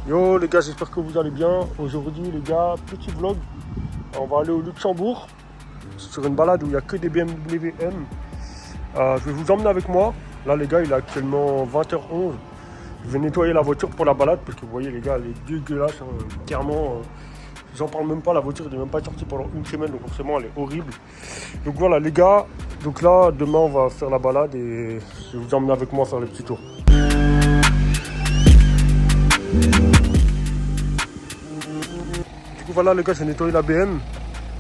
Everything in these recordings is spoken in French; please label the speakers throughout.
Speaker 1: Yo les gars, j'espère que vous allez bien. Aujourd'hui les gars, petit vlog. On va aller au Luxembourg sur une balade où il n'y a que des BMW M. Je vais vous emmener avec moi. Là les gars, il est actuellement 20h11. Je vais nettoyer la voiture pour la balade parce que vous voyez les gars, elle est dégueulasse. Clairement, j'en parle même pas, la voiture n'est même pas sortie pendant une semaine, donc forcément elle est horrible. Donc voilà les gars, donc là demain on va faire la balade et je vais vous emmener avec moi faire les petits tours. Du coup voilà les gars, j'ai nettoyé la BM.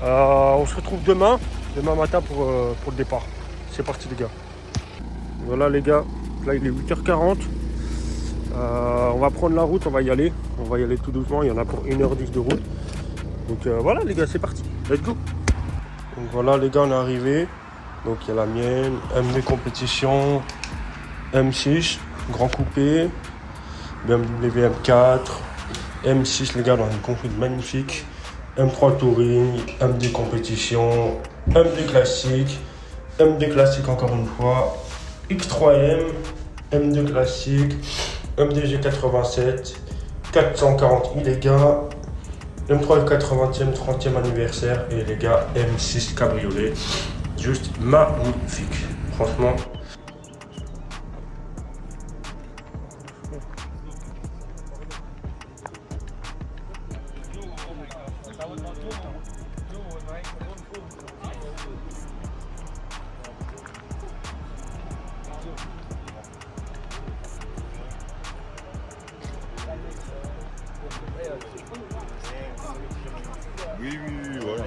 Speaker 1: On se retrouve demain matin pour le départ. C'est parti les gars. Voilà les gars, là il est 8h40. On va prendre la route, on va y aller tout doucement, il y en a pour 1h10 de route. Donc voilà les gars, c'est parti, let's go. Donc voilà les gars, on est arrivé. Donc il y a la mienne, MV compétition, M6, grand coupé, BMW M4, M6 les gars dans une conduite magnifique, M3 Touring, MD compétition, MD classique encore une fois, X3M, M2 classique, MDG 87, 440i les gars, M3 80e, 30e anniversaire et les gars M6 cabriolet, juste magnifique, franchement.
Speaker 2: Oui, voilà.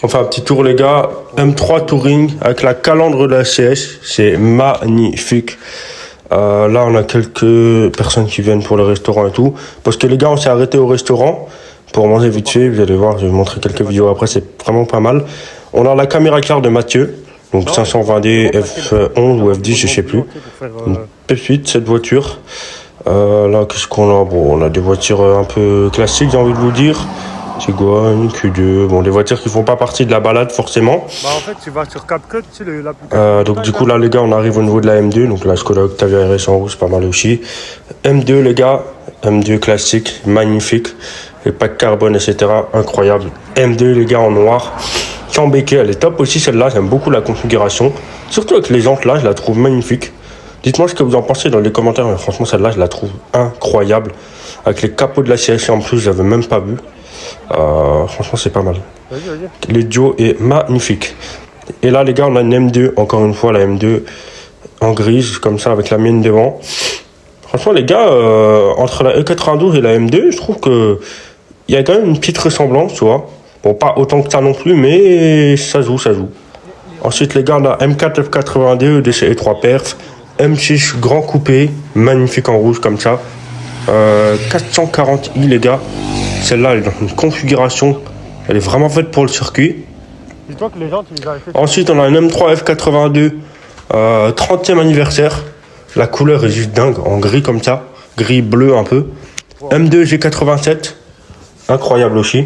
Speaker 1: On fait un petit tour les gars, M3 Touring avec la calandre de la CS, c'est magnifique. Là on a quelques personnes qui viennent pour le restaurant et tout, parce que les gars on s'est arrêté au restaurant pour manger vite fait, vous allez voir, je vais vous montrer quelques vidéos après, c'est vraiment pas mal. On a la caméra claire de Mathieu, donc 520D F11 ou F10 je sais plus, une P8 cette voiture. Là qu'est-ce qu'on a, bon on a des voitures un peu classiques j'ai envie de vous dire. Tiguan, Q2, bon des voitures qui font pas partie de la balade forcément.
Speaker 2: Bah en fait tu vas sur CapCut, tu sais l'application.
Speaker 1: Donc du coup là les gars on arrive au niveau de la M2, donc la Skoda Octavia RS en rouge c'est pas mal aussi. M2 les gars, M2 classique, magnifique, les packs carbone etc, incroyable. M2 les gars en noir, sans béquet, elle est top aussi celle-là, j'aime beaucoup la configuration, surtout avec les jantes là, je la trouve magnifique. Dites-moi ce que vous en pensez dans les commentaires, mais franchement celle-là je la trouve incroyable. Avec les capots de la CSC en plus, j'avais même pas vu. Franchement c'est pas mal.
Speaker 2: Vas-y.
Speaker 1: Le duo est magnifique. Et là les gars on a une M2, encore une fois la M2 en grise comme ça avec la mienne devant. Franchement les gars, entre la E92 et la M2 je trouve que il y a quand même une petite ressemblance, tu vois. Bon pas autant que ça non plus, mais ça joue. Ensuite les gars on a M4 F82 DCE 3 perf, M6 grand coupé, magnifique en rouge comme ça. 440i les gars, celle-là elle est dans une configuration, elle est vraiment faite pour le circuit.
Speaker 2: Dis-toi que les gens tu les avais fait.
Speaker 1: Ensuite on a une M3 F82 30e anniversaire, la couleur est juste dingue, en gris comme ça, gris bleu un peu. M2 G87, incroyable aussi.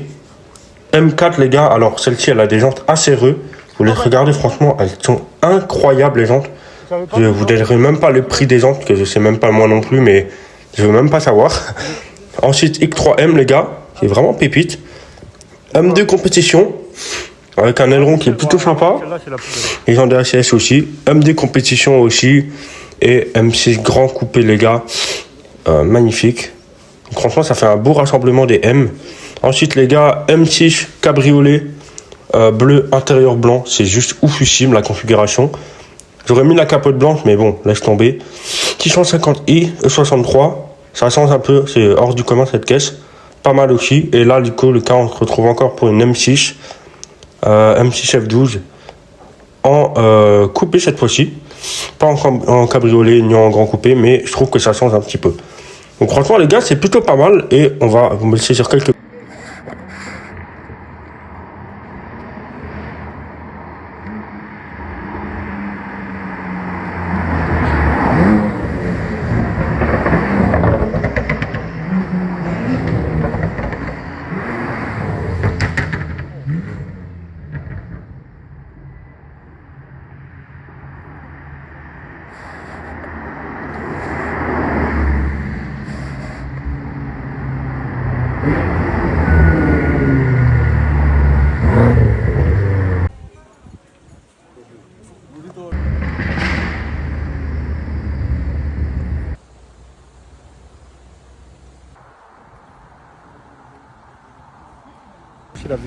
Speaker 1: M4 les gars, alors celle-ci elle a des jantes acéreuses, vous les regardez franchement elles sont incroyables les jantes. Je vous donnerai même pas le prix des jantes, que je sais même pas moi non plus, mais je veux même pas savoir. Ensuite X3M les gars, qui est vraiment pépite. M2 compétition, avec un aileron qui est plutôt sympa. Ils ont des ACS aussi. M2 compétition aussi. Et M6 grand coupé les gars, magnifique. Donc, franchement ça fait un beau rassemblement des M. Ensuite les gars, M6 cabriolet, bleu intérieur blanc, c'est juste oufissime la configuration. J'aurais mis la capote blanche, mais bon, laisse tomber. 650i, E63, ça change un peu, c'est hors du commun cette caisse. Pas mal aussi. Et là, du coup, le cas, on se retrouve encore pour une M6, M6 F12, en coupé cette fois-ci. Pas en cabriolet ni en grand coupé, mais je trouve que ça change un petit peu. Donc franchement, les gars, c'est plutôt pas mal. Et on va vous laisser sur quelques...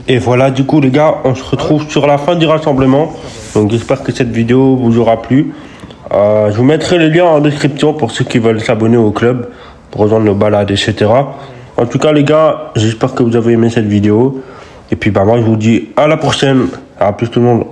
Speaker 1: Et voilà, du coup les gars, on se retrouve sur la fin du rassemblement. Donc j'espère que cette vidéo vous aura plu. Je vous mettrai les liens en description pour ceux qui veulent s'abonner au club, pour rejoindre nos balades, etc. En tout cas les gars, j'espère que vous avez aimé cette vidéo. Et puis bah moi je vous dis à la prochaine. À plus tout le monde.